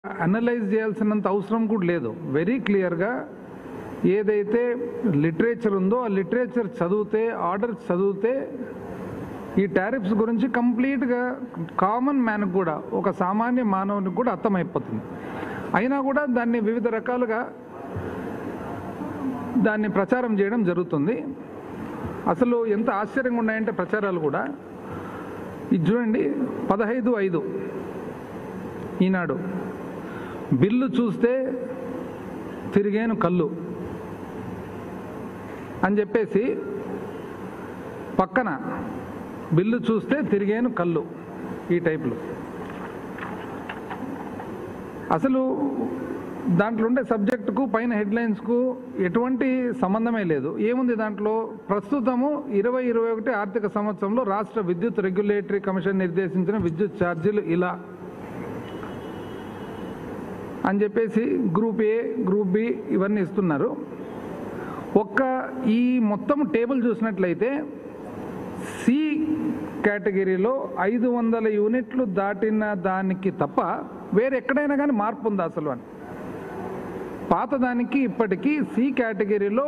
Analyse చేయాల్సినంత అవసరం కూడా లేదు. వెరీ క్లియర్గా ఏదైతే లిటరేచర్ ఉందో ఆ లిటరేచర్ చదివితే, ఆర్డర్స్ చదివితే ఈ టారిఫ్స్ గురించి కంప్లీట్గా కామన్ మ్యాన్కి కూడా, ఒక సామాన్య మానవునికి కూడా అర్థమైపోతుంది. అయినా కూడా దాన్ని వివిధ రకాలుగా దాన్ని ప్రచారం చేయడం జరుగుతుంది. అసలు ఎంత ఆశ్చర్యంగా ఉన్నాయంటే ప్రచారాలు కూడా. ఇది చూడండి, 15/5 ఈనాడు, బిల్లు చూస్తే తిరిగేను కళ్ళు అని చెప్పేసి పక్కన బిల్లు చూస్తే తిరిగేను కళ్ళు ఈ టైప్లో. అసలు దాంట్లో ఉండే సబ్జెక్టుకు, పైన హెడ్లైన్స్కు ఎటువంటి సంబంధమే లేదు. ఏముంది దాంట్లో? ప్రస్తుతము 2021 ఆర్థిక సంవత్సరంలో రాష్ట్ర విద్యుత్ రెగ్యులేటరీ కమిషన్ నిర్దేశించిన విద్యుత్ ఛార్జీలు ఇలా అని చెప్పేసి గ్రూప్ ఏ, గ్రూప్ బి ఇవన్నీ ఇస్తున్నారు. ఒక్క ఈ మొత్తం టేబుల్ చూసినట్లయితే సి కేటగిరీలో 500 యూనిట్లు దాటిన దానికి తప్ప వేరే ఎక్కడైనా కానీ మార్పు ఉందా అసలు అని. పాత దానికి ఇప్పటికీ సి కేటగిరీలో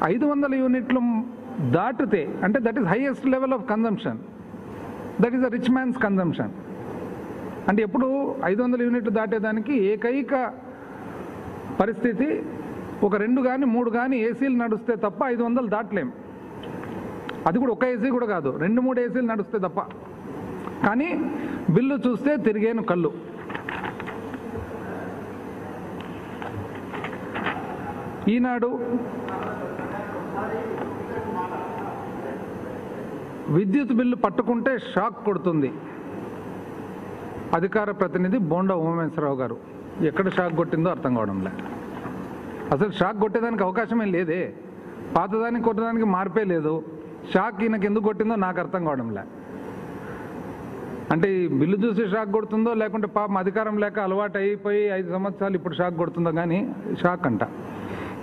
500 యూనిట్లు దాటితే, అంటే that is highest level of consumption, that is a rich man's consumption. అంటే ఎప్పుడు 500 యూనిట్లు దాటేదానికి ఏకైక పరిస్థితి ఒక 2 కానీ 3 కానీ ఏసీలు నడుస్తే తప్ప 500 దాటలేం. అది కూడా ఒక ఏసీ కూడా కాదు, 2-3 ఏసీలు నడుస్తే తప్ప. కానీ బిల్లు చూస్తే తిరిగేను కళ్ళు. ఈనాడు విద్యుత్ బిల్లు పట్టుకుంటే షాక్ కొడుతుంది. అధికార ప్రతినిధి బోండా ఉమామేశ్వరరావు గారు. ఎక్కడ షాక్ కొట్టిందో అర్థం కావడంలే. అసలు షాక్ కొట్టేదానికి అవకాశమే లేదే. పాతదానికి కొట్టడానికి మార్పే లేదు. షాక్ ఈయనకి ఎందుకు కొట్టిందో నాకు అర్థం కావడంలే. అంటే ఈ బిల్లు చూసి షాక్ కొడుతుందో, లేకుంటే పాపం అధికారం లేక అలవాటు అయిపోయి 5 సంవత్సరాలు ఇప్పుడు షాక్ కొడుతుందో కానీ షాక్ అంట.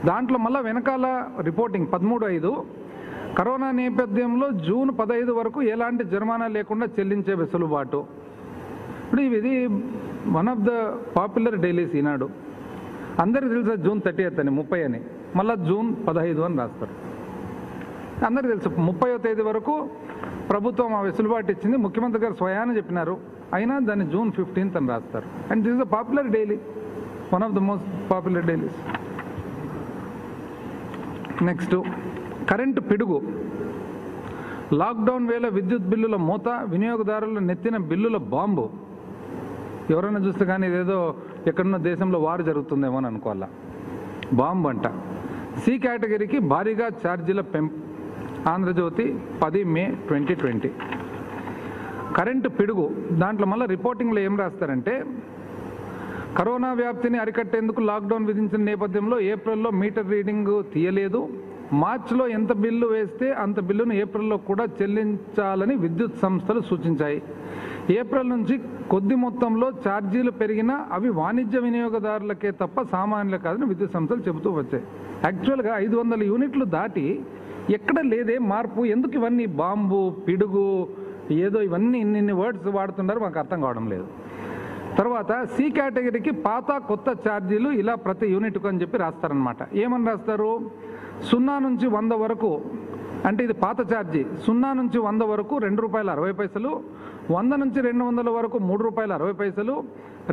దాంట్లో మళ్ళీ వెనకాల రిపోర్టింగ్ 13/5 కరోనా నేపథ్యంలో జూన్ 15 వరకు ఎలాంటి జరిమానా లేకుండా చెల్లించే వెసులుబాటు. ఇప్పుడు ఇది one of the popular dailies Eenadu. అందరికీ తెలుసా జూన్ 30th అని, 30 అని, మళ్ళీ జూన్ 15 అని రాస్తారు. అందరికీ తెలుసు 30వ తేదీ వరకు ప్రభుత్వం ఆ వెసులుబాటు ఇచ్చింది. ముఖ్యమంత్రి గారు స్వయాన చెప్పినారు, అయినా దాన్ని జూన్ 15th అని రాస్తారు. And this is the popular daily, one of the most popular dailies. Next, current పిడుగు. లాక్డౌన్ వేళ విద్యుత్ బిల్లుల మూత, వినియోగదారుల నెత్తిన బిల్లుల బాంబు. ఎవరైనా చూస్తే కానీ ఇదేదో ఎక్కడున్న దేశంలో వారు జరుగుతుందేమో అని అనుకోవాలా. బాంబు అంట. సి కేటగిరీకి భారీగా ఛార్జీల పెంపు. ఆంధ్రజ్యోతి 10 మే 2020. కరెంటు పిడుగు. దాంట్లో మళ్ళీ రిపోర్టింగ్లో ఏం రాస్తారంటే, కరోనా వ్యాప్తిని అరికట్టేందుకు లాక్డౌన్ విధించిన నేపథ్యంలో ఏప్రిల్లో మీటర్ రీడింగ్ తీయలేదు. మార్చిలో ఎంత బిల్లు వేస్తే అంత బిల్లును ఏప్రిల్లో కూడా చెల్లించాలని విద్యుత్ సంస్థలు సూచించాయి. ఏప్రిల్ నుంచి కొద్ది మొత్తంలో ఛార్జీలు పెరిగినా అవి వాణిజ్య వినియోగదారులకే తప్ప సామాన్యులు కాదని విద్యుత్ సంస్థలు చెబుతూ వచ్చాయి. యాక్చువల్గా 500 యూనిట్లు దాటి ఎక్కడ లేదే మార్పు. ఎందుకు ఇవన్నీ బాంబు, పిడుగు, ఏదో ఇవన్నీ ఇన్ని వర్డ్స్ వాడుతున్నారు, మాకు అర్థం కావడం లేదు. తర్వాత సి కేటగిరీకి పాత కొత్త ఛార్జీలు ఇలా ప్రతి యూనిట్కు అని చెప్పి రాస్తారనమాట. ఏమని రాస్తారు? 0 నుంచి 100 వరకు, అంటే ఇది పాత ఛార్జీ. 0 నుంచి 100 వరకు ₹2.60, 100 నుంచి 200 వరకు ₹3.60,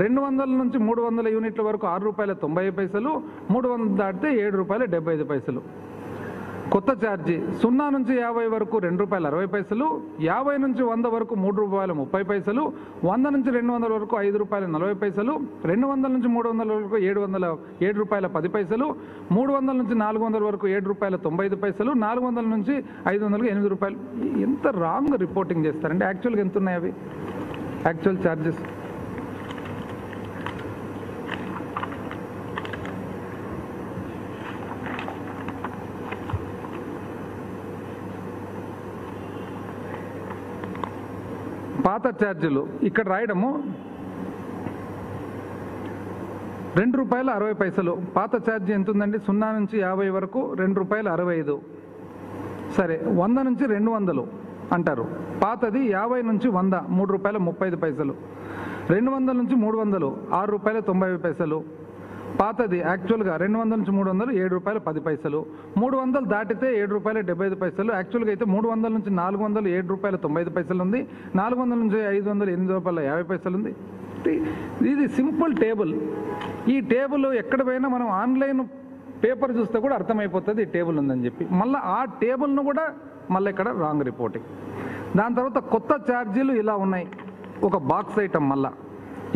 200 నుంచి 300 యూనిట్ల వరకు ₹6.90, 300 దాటితే ₹7.75. కొత్త ఛార్జీ 0 నుంచి 50 వరకు ₹2.60, 50 నుంచి 100 వరకు ₹3.30, 100 నుంచి 200 వరకు ₹5.40, 200 నుంచి 300 వరకు ₹7.10, 300 నుంచి 400 వరకు ₹7.95, 400 నుంచి 500కి ₹8. ఎంత రాంగ్ రిపోర్టింగ్ చేస్తారంటే యాక్చువల్గా ఎంత ఉన్నాయి అవి యాక్చువల్ ఛార్జెస్? పాత ఛార్జీలు ఇక్కడ రాయడము ₹2.60. పాత ఛార్జీ ఎంత ఉందండి? 0 నుంచి 50 వరకు ₹2.65. సరే, 100 నుంచి 200 అంటారు. పాతది 50 నుంచి 100 ₹3.35. 200 నుంచి 300 ₹6.90. పాతది యాక్చువల్గా 200 నుంచి 300 ₹7.10. 300 దాటితే ₹7.75. యాక్చువల్గా అయితే 300 నుంచి 400 ₹7.95 ఉంది. 400 నుంచి 500 ₹8.50 ఉంది. ఇది సింపుల్ టేబుల్. ఈ టేబుల్ ఎక్కడ పోయినా మనం ఆన్లైన్ పేపర్ చూస్తే కూడా అర్థమైపోతుంది ఈ టేబుల్ ఉందని చెప్పి. మళ్ళీ ఆ టేబుల్ను కూడా మళ్ళీ ఇక్కడ రాంగ్ రిపోర్టింగ్. దాని తర్వాత కొత్త ఛార్జీలు ఇలా ఉన్నాయి. ఒక బాక్స్ ఐటమ్ మళ్ళా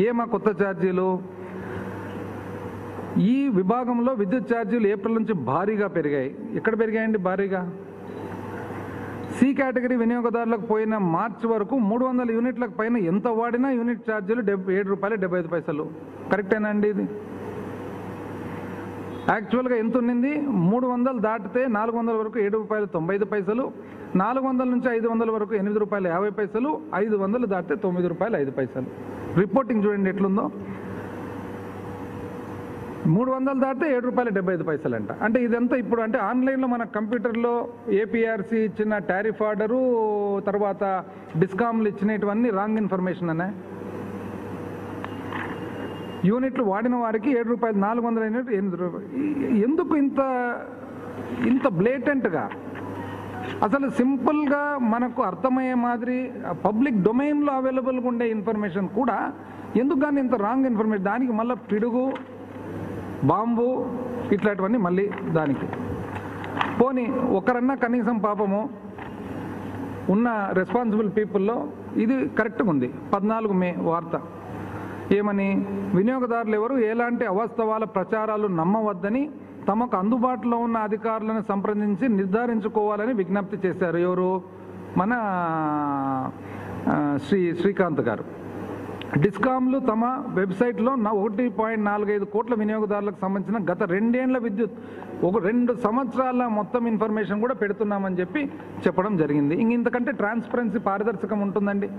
ఏమా కొత్త ఛార్జీలు? ఈ విభాగంలో విద్యుత్ ఛార్జీలు ఏప్రిల్ నుంచి భారీగా పెరిగాయి. ఎక్కడ పెరిగాయండి భారీగా? సి కేటగిరీ వినియోగదారులకు పోయిన మార్చి వరకు 300 యూనిట్లకు పైన ఎంత వాడినా యూనిట్ ఛార్జీలు ₹7.75. కరెక్టేనా అండి ఇది? యాక్చువల్గా ఎంత ఉన్నింది? 300 దాటితే 400 వరకు ₹7.95, 400 నుంచి 500 వరకు ₹8.50, 500 దాటితే ₹9.05. రిపోర్టింగ్ చూడండి ఎట్లుందో. 300 దాటితే ₹7.75 అంట. అంటే ఇదంతా ఇప్పుడు అంటే ఆన్లైన్లో మన కంప్యూటర్లో ఏపీఆర్సీ ఇచ్చిన టారిఫ్ ఆర్డరు, తర్వాత డిస్కామ్లు ఇచ్చినటువన్నీ రాంగ్ ఇన్ఫర్మేషన్ అనే. యూనిట్లు వాడిన వారికి ₹7, 400 ₹8. ఎందుకు ఇంత బ్లేటెంట్గా? అసలు సింపుల్గా మనకు అర్థమయ్యే మాదిరి పబ్లిక్ డొమైన్లో అవైలబుల్గా ఉండే ఇన్ఫర్మేషన్ కూడా ఎందుకు కానీ ఇంత రాంగ్ ఇన్ఫర్మేషన్? దానికి మళ్ళీ పిడుగు, బాంబు ఇట్లాంటివన్నీ మళ్ళీ దానికి. పోనీ ఒకరన్నా కనీసం పాపము ఉన్న రెస్పాన్సిబుల్ పీపుల్లో ఇది కరెక్ట్గా ఉంది. 14 మే వార్త ఏమని? వినియోగదారులు ఎవరు ఎలాంటి అవాస్తవాల ప్రచారాలు నమ్మవద్దని తమకు అందుబాటులో ఉన్న అధికారులను సంప్రదించి నిర్ధారించుకోవాలని విజ్ఞప్తి చేశారు. ఎవరు? మన శ్రీకాంత్ గారు. డిస్కామ్లు తమ వెబ్సైట్లో 1.45 కోట్ల వినియోగదారులకు సంబంధించిన గత 2 ఏళ్ల విద్యుత్ 2 సంవత్సరాల మొత్తం ఇన్ఫర్మేషన్ కూడా పెడుతున్నామని చెప్పడం జరిగింది. ఇంతకంటే ట్రాన్స్పరెన్సీ, పారదర్శకం ఉంటుందండి?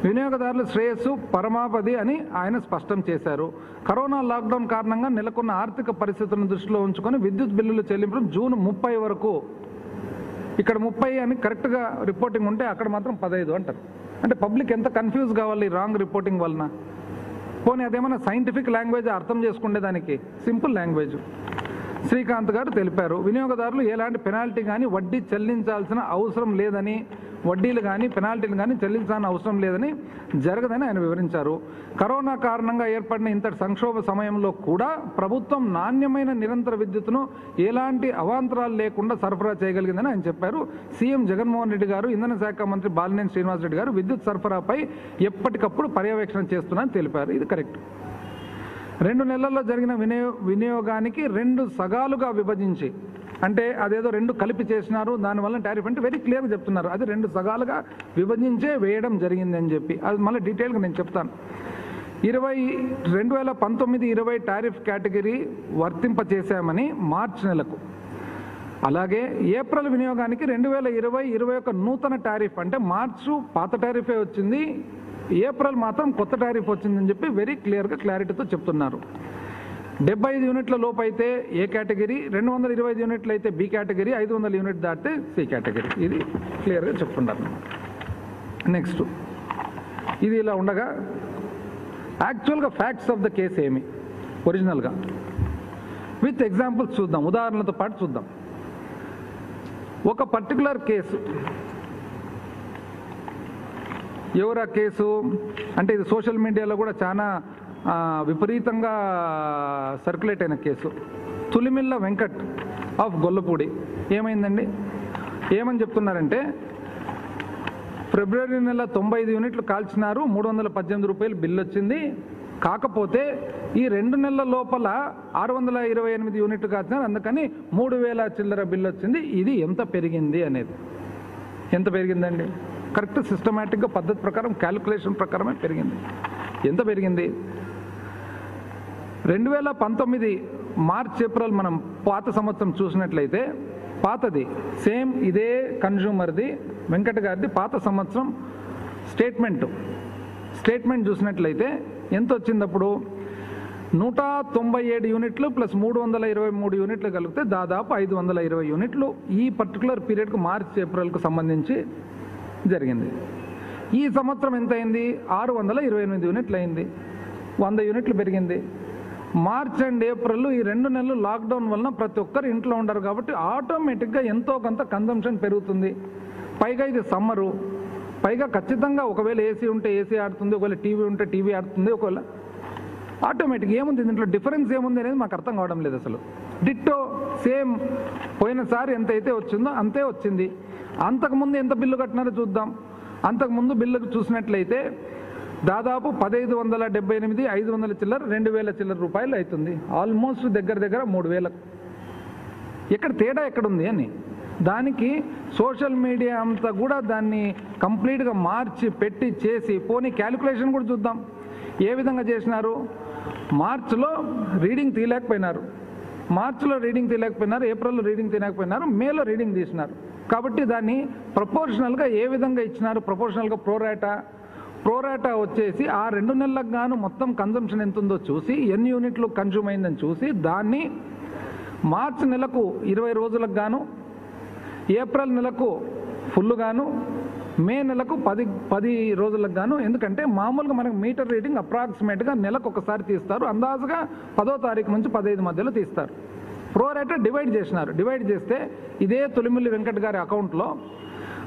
వినియోగదారుల శ్రేయస్సు పరమావధి అని ఆయన స్పష్టం చేశారు. కరోనా లాక్డౌన్ కారణంగా నెలకొన్న ఆర్థిక పరిస్థితులను దృష్టిలో ఉంచుకొని విద్యుత్ బిల్లుల చెల్లింపులు జూన్ 30 వరకు, ఇక్కడ 30 అని కరెక్ట్గా రిపోర్టింగ్ ఉంటే అక్కడ మాత్రం 15 అంటారు. అంటే పబ్లిక్ ఎంత కన్ఫ్యూజ్ కావాలి రాంగ్ రిపోర్టింగ్ వలన? పోనీ అదేమన్నా సైంటిఫిక్ లాంగ్వేజ్ అర్థం చేసుకునే దానికి సింపుల్ లాంగ్వేజ్. శ్రీకాంత్ గారు తెలిపారు, వినియోగదారులు ఎలాంటి పెనాల్టీ కానీ వడ్డీ చెల్లించాల్సిన అవసరం లేదని, వడ్డీలు కానీ పెనాల్టీలు కానీ చెల్లించాల్సిన అవసరం లేదని జరగదని ఆయన వివరించారు. కరోనా కారణంగా ఏర్పడిన ఇంతటి సంక్షోభ సమయంలో కూడా ప్రభుత్వం నాణ్యమైన నిరంతర విద్యుత్తును ఎలాంటి అవాంతరాలు లేకుండా సరఫరా చేయగలిగిందని ఆయన చెప్పారు. సీఎం జగన్మోహన్ రెడ్డి గారు, ఇంధన శాఖ మంత్రి బాలినేని శ్రీనివాసరెడ్డి గారు విద్యుత్ సరఫరాపై ఎప్పటికప్పుడు పర్యవేక్షణ చేస్తున్నారని తెలిపారు. ఇది కరెక్ట్. 2 నెలల్లో జరిగిన వినియోగానికి 2 సగాలుగా విభజించి, అంటే అదేదో 2 కలిపి చేసినారు దానివల్ల టారిఫ్ అంటే వెరీ క్లియర్గా చెప్తున్నారు. అది 2 సగాలుగా విభజించే వేయడం జరిగింది అని చెప్పి అది మళ్ళీ డీటెయిల్గా నేను చెప్తాను. 2019-20 టారిఫ్ కేటగిరీ వర్తింపచేశామని మార్చి నెలకు, అలాగే ఏప్రిల్ వినియోగానికి 2020-21 నూతన టారిఫ్, అంటే మార్చు పాత టారిఫే వచ్చింది, ఏప్రిల్ మాత్రం కొత్త టారిఫ్ వచ్చిందని చెప్పి వెరీ క్లారిటీతో చెప్తున్నారు. 75 యూనిట్ల లోపు అయితే ఏ కేటగిరీ, 225 యూనిట్లు అయితే బి కేటగిరీ, 500 యూనిట్ దాటితే సి కేటగిరీ. ఇది క్లియర్గా చెప్తున్నారు. నెక్స్ట్ ఇది ఇలా ఉండగా యాక్చువల్గా ఫ్యాక్ట్స్ ఆఫ్ ద కేసు ఏమి ఒరిజినల్గా విత్ ఎగ్జాంపుల్స్ చూద్దాం, ఉదాహరణలతో పాటు చూద్దాం. ఒక పర్టికులర్ కేసు, ఎవరా కేసు అంటే ఇది సోషల్ మీడియాలో కూడా చాలా విపరీతంగా సర్క్యులేట్ అయిన కేసు. తులిమిల్ల వెంకట్ ఆఫ్ గొల్లపూడి. ఏమైందండి? ఏమని చెప్తున్నారంటే ఫిబ్రవరి నెల 95 యూనిట్లు కాల్చినారు, ₹318 బిల్లు వచ్చింది. కాకపోతే ఈ 2 నెలల లోపల 628 యూనిట్లు కాల్చినారు, అందుకని 3000 చిల్లర బిల్లు వచ్చింది. ఇది ఎంత పెరిగింది అనేది, ఎంత పెరిగిందండి? కరెక్ట్ సిస్టమేటిక్గా పద్ధతి ప్రకారం క్యాలిక్యులేషన్ ప్రకారమే పెరిగింది. ఎంత పెరిగింది? 2019 మార్చ్ ఏప్రిల్ మనం పాత సంవత్సరం చూసినట్లయితే, పాతది సేమ్ ఇదే కన్జ్యూమర్ది వెంకట గారిది పాత సంవత్సరం స్టేట్మెంట్ చూసినట్లయితే ఎంత వచ్చింది? అప్పుడు 197 యూనిట్లు ప్లస్ 323 యూనిట్లు కలిగితే దాదాపు 520 యూనిట్లు ఈ పర్టికులర్ పీరియడ్కు మార్చ్ ఏప్రిల్కు సంబంధించి జరిగింది. ఈ సంవత్సరం ఎంత అయింది? 628 యూనిట్లు అయింది, 100 యూనిట్లు పెరిగింది. మార్చ్ అండ్ ఏప్రిల్ ఈ 2 నెలలు లాక్డౌన్ వలన ప్రతి ఒక్కరు ఇంట్లో ఉండరు కాబట్టి ఆటోమేటిక్గా ఎంతో కొంత కన్జంప్షన్ పెరుగుతుంది. పైగా ఇది సమ్మరు, పైగా ఖచ్చితంగా ఒకవేళ ఏసీ ఉంటే ఏసీ ఆడుతుంది, ఒకవేళ టీవీ ఉంటే టీవీ ఆడుతుంది, ఒకవేళ ఆటోమేటిక్ ఏముంది దీంట్లో డిఫరెన్స్ ఏముంది అనేది మాకు అర్థం కావడం లేదు అసలు. డిట్టో సేమ్ పోయినసారి ఎంత అయితే వచ్చిందో అంతే వచ్చింది. అంతకుముందు ఎంత బిల్లు కట్టినారో చూద్దాం. అంతకుముందు బిల్లు చూసినట్లయితే దాదాపు 1578, 500 చిల్లర, 2000 చిల్లర రూపాయలు అవుతుంది. ఆల్మోస్ట్ దగ్గర 3000. ఇక్కడ తేడా ఎక్కడుంది అని దానికి సోషల్ మీడియా అంతా కూడా దాన్ని కంప్లీట్గా మార్చి పెట్టి చేసి పోనీ క్యాలిక్యులేషన్ కూడా చూద్దాం ఏ విధంగా చేసినారు. మార్చిలో రీడింగ్ తీయలేకపోయినారు, ఏప్రిల్లో రీడింగ్ తీయలేకపోయినారు, మేలో రీడింగ్ తీసినారు. కాబట్టి దాన్ని ప్రపోర్షనల్గా ఏ విధంగా ఇచ్చినారు, ప్రపోర్షనల్గా ప్రోరాటా వచ్చేసి ఆ 2 నెలలకు గాను మొత్తం కన్జంప్షన్ ఎంత ఉందో చూసి ఎన్ని యూనిట్లు కన్జ్యూమ్ అయిందని చూసి దాన్ని మార్చి నెలకు 20 రోజులకు గాను, ఏప్రిల్ నెలకు ఫుల్ గాను, మే నెలకు 10 రోజులకు గాను. ఎందుకంటే మామూలుగా మనకు మీటర్ రీడింగ్ అప్రాక్సిమేట్గా నెలకు ఒకసారి తీస్తారు, అందాజుగా 10వ తారీఖు నుంచి 15 మధ్యలో తీస్తారు. ప్రోరేటా డివైడ్ చేసినారు. డివైడ్ చేస్తే ఇదే తొలిమిల్లి వెంకట్ గారి అకౌంట్లో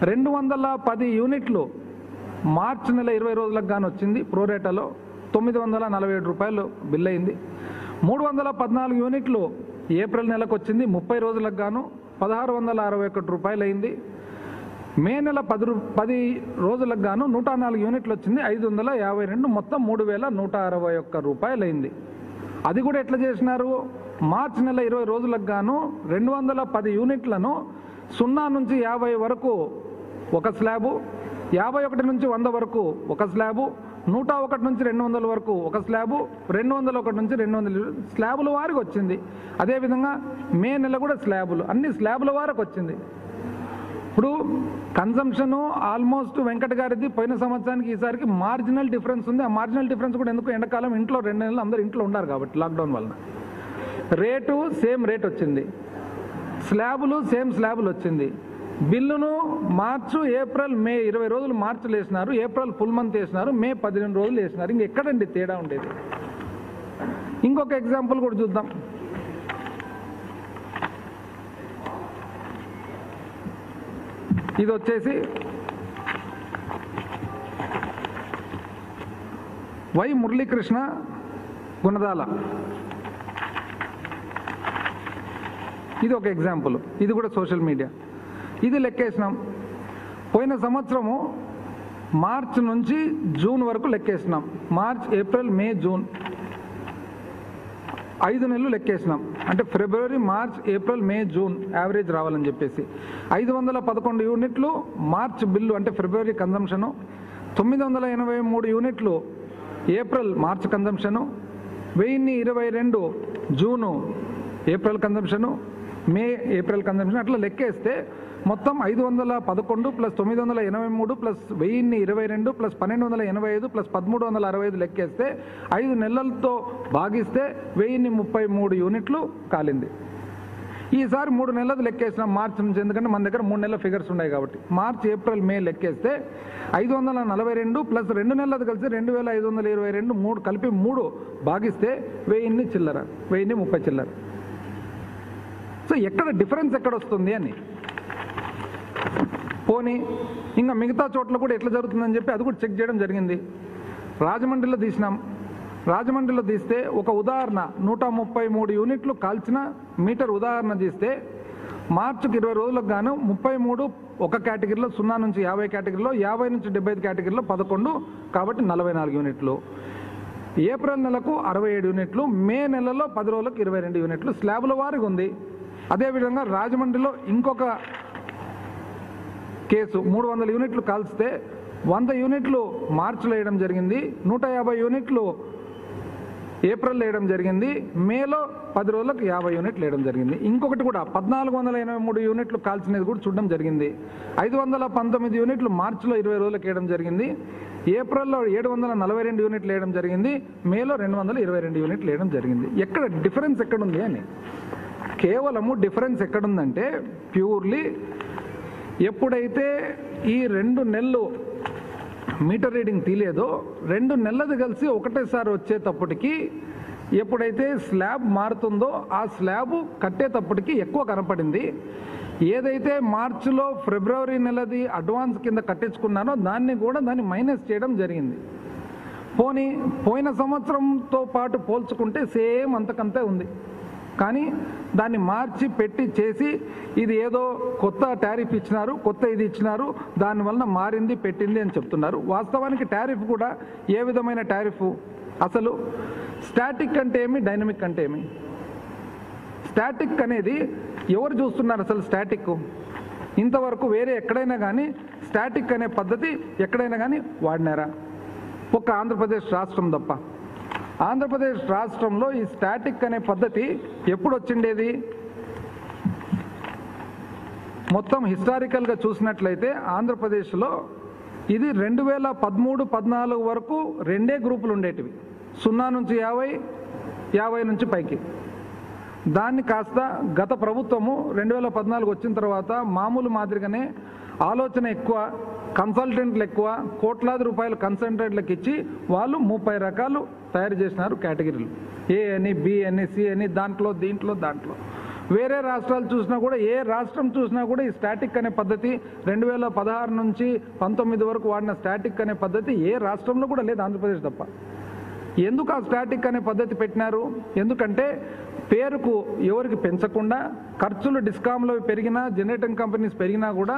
210 యూనిట్లు మార్చి నెల 20 రోజులకు గాను వచ్చింది. ప్రోరేటాలో 947 రూపాయలు బిల్ అయింది. 314 యూనిట్లు ఏప్రిల్ నెలకు వచ్చింది, 30 రోజులకు గాను 1661 రూపాయలు అయింది. మే నెల 10 రోజులకు గాను 104 యూనిట్లు వచ్చింది, 552, మొత్తం 3161 రూపాయలు అయింది. అది కూడా ఎట్లా చేసినారు? మార్చి నెల 20 రోజులకు గాను 210 యూనిట్లను 0 నుంచి 50 వరకు ఒక స్లాబు, 51 నుంచి 100 వరకు ఒక స్లాబు, 101 నుంచి 200 వరకు ఒక స్లాబు, 201 నుంచి 200 స్లాబుల వారికి వచ్చింది. అదేవిధంగా మే నెల కూడా స్లాబులు, అన్ని స్లాబుల వారికి వచ్చింది. ఇప్పుడు కన్సంప్షను ఆల్మోస్ట్ వెంకట గారిది పోయిన సంవత్సరానికి ఈసారికి మార్జినల్ డిఫరెన్స్ ఉంది. ఆ మార్జినల్ డిఫరెన్స్ కూడా ఎందుకు? ఎండాకాలం ఇంట్లో 2 నెలలు అందరూ ఇంట్లో ఉన్నారు కాబట్టి లాక్డౌన్ వలన. రేటు సేమ్ రేట్ వచ్చింది, స్లాబులు సేమ్ స్లాబులు వచ్చింది. బిల్లును మార్చు, ఏప్రిల్, మే 20 రోజులు మార్చిలు వేసినారు, ఏప్రిల్ ఫుల్ మంత్ వేసినారు, మే 15 రోజులు వేసినారు. ఇంకెక్కడండి తేడా ఉండేది? ఇంకొక ఎగ్జాంపుల్ కూడా చూద్దాం. ఇది వచ్చేసి వై మురళీకృష్ణ గుణదాల, ఇది ఒక ఎగ్జాంపుల్. ఇది కూడా సోషల్ మీడియా. ఇది లెక్కేసినాం. పోయిన సంవత్సరము మార్చ్ నుంచి జూన్ వరకు లెక్కేసినాం. మార్చ్, ఏప్రిల్, మే, జూన్ 5 నెలలు లెక్కేసినాం. అంటే ఫిబ్రవరి, మార్చ్, ఏప్రిల్, మే, జూన్ యావరేజ్ రావాలని చెప్పేసి 511 యూనిట్లు మార్చ్ బిల్లు అంటే ఫిబ్రవరి కన్జంప్షను, 983 యూనిట్లు April March consumption, 1022 June April consumption, May April consumption. అట్లా లెక్కేస్తే మొత్తం 511 ప్లస్ 983 ప్లస్ 1022 ప్లస్ 1285 ప్లస్ 1365 లెక్కేస్తే 5 నెలలతో భాగిస్తే 1033 యూనిట్లు కాలింది. ఈసారి 3 నెలలు లెక్కేసినాం మార్చి నుంచి, ఎందుకంటే మన దగ్గర 3 నెలల ఫిగర్స్ ఉన్నాయి కాబట్టి. మార్చ్, ఏప్రిల్, మే లెక్కేస్తే 542 ప్లస్ 2 నెలలు కలిసి 2522, 3 కలిపి 3 భాగిస్తే 1000 చిల్లర, 1030 చిల్లర. సో ఎక్కడ డిఫరెన్స్ ఎక్కడ వస్తుంది అని. పోనీ ఇంకా మిగతా చోట్ల కూడా ఎట్లా జరుగుతుందని చెప్పి అది కూడా చెక్ చేయడం జరిగింది. రాజమండ్రిలో తీసినాం. రాజమండ్రిలో తీస్తే ఒక ఉదాహరణ 133 యూనిట్లు కాల్చిన మీటర్ ఉదాహరణ తీస్తే మార్చికి 20 రోజులకు గాను 33 ఒక కేటగిరీలో, 0 నుంచి 50 కేటగిరీలో, 50 నుంచి 75 కేటగిరీలో 11, కాబట్టి 44 యూనిట్లు. ఏప్రిల్ నెలకు 67 యూనిట్లు, మే నెలలో 10 రోజులకు 22 యూనిట్లు స్లాబుల వారికి ఉంది. అదేవిధంగా రాజమండ్రిలో ఇంకొక కేసు 300 యూనిట్లు కాల్స్తే 100 యూనిట్లు మార్చిలో వేయడం జరిగింది, 150 యూనిట్లు ఏప్రిల్ వేయడం జరిగింది, మేలో 10 రోజులకు 50 యూనిట్లు వేయడం జరిగింది. ఇంకొకటి కూడా 1483 యూనిట్లు కాల్చినది కూడా చూడడం జరిగింది. 519 యూనిట్లు మార్చిలో 20 రోజులకు వేయడం జరిగింది, ఏప్రిల్లో 742 యూనిట్లు వేయడం జరిగింది, మేలో 222 యూనిట్లు వేయడం జరిగింది. ఎక్కడ డిఫరెన్స్ ఎక్కడుంది అని. కేవలము డిఫరెన్స్ ఎక్కడుందంటే ప్యూర్లీ ఎప్పుడైతే ఈ 2 నెలలు మీటర్ రీడింగ్ తీలేదో 2 నెలలది కలిసి ఒకటేసారి వచ్చేటప్పటికి ఎప్పుడైతే స్లాబ్ మారుతుందో ఆ స్లాబ్ కట్టేటప్పటికి ఎక్కువ కనపడింది. ఏదైతే మార్చిలో ఫిబ్రవరి నెలది అడ్వాన్స్ కింద కట్టించుకున్నానో దాన్ని మైనస్ చేయడం జరిగింది. పోయిన సంవత్సరంతో పాటు పోల్చుకుంటే సేమ్ అంతకంతే ఉంది. కానీ దాన్ని మార్చి పెట్టి చేసి ఇది ఏదో కొత్త టారిఫ్ ఇచ్చినారు, కొత్త ఇది ఇచ్చినారు, దానివలన మారింది పెట్టింది అని చెప్తున్నారు. వాస్తవానికి టారిఫ్ కూడా ఏ విధమైన టారిఫ్? అసలు స్టాటిక్ అంటే ఏమి, డైనమిక్ అంటే ఏమి? స్టాటిక్ అనేది ఎవరు చూస్తున్నారు? అసలు స్టాటిక్ ఇంతవరకు వేరే ఎక్కడైనా కానీ స్టాటిక్ అనే పద్ధతి ఎక్కడైనా కానీ వాడినారా? ఒక్క ఆంధ్రప్రదేశ్ రాష్ట్రం తప్ప. ఆంధ్రప్రదేశ్ రాష్ట్రంలో ఈ స్టాటిక్ అనే పద్ధతి ఎప్పుడు వచ్చిండేది? మొత్తం హిస్టారికల్గా చూసినట్లయితే ఆంధ్రప్రదేశ్లో ఇది 2013-14 వరకు 2 గ్రూపులు ఉండేటివి. 0 నుంచి 50, 50 నుంచి పైకి. దాన్ని కాస్త గత ప్రభుత్వము 2014 వచ్చిన తర్వాత మామూలు మాదిరిగానే ఆలోచన ఎక్కువ, కన్సల్టెంట్లు ఎక్కువ, కోట్లాది రూపాయలు కన్సల్టెంట్లకు ఇచ్చి వాళ్ళు 30 రకాలు తయారు చేసినారు కేటగిరీలు. ఏ అని, బి అని, సి అని, దీంట్లో. వేరే రాష్ట్రాలు చూసినా కూడా, ఏ రాష్ట్రం చూసినా కూడా ఈ స్టాటిక్ అనే పద్ధతి 2016 నుంచి 19 వరకు వాడిన స్టాటిక్ అనే పద్ధతి ఏ రాష్ట్రంలో కూడా లేదు, ఆంధ్రప్రదేశ్ తప్ప. ఎందుకు ఆ స్టాటిక్ అనే పద్ధతి పెట్టినారు? ఎందుకంటే పేరుకు ఎవరికి పెంచకుండా, ఖర్చులు డిస్కామ్లో పెరిగినా, జనరేటింగ్ కంపెనీస్ పెరిగినా కూడా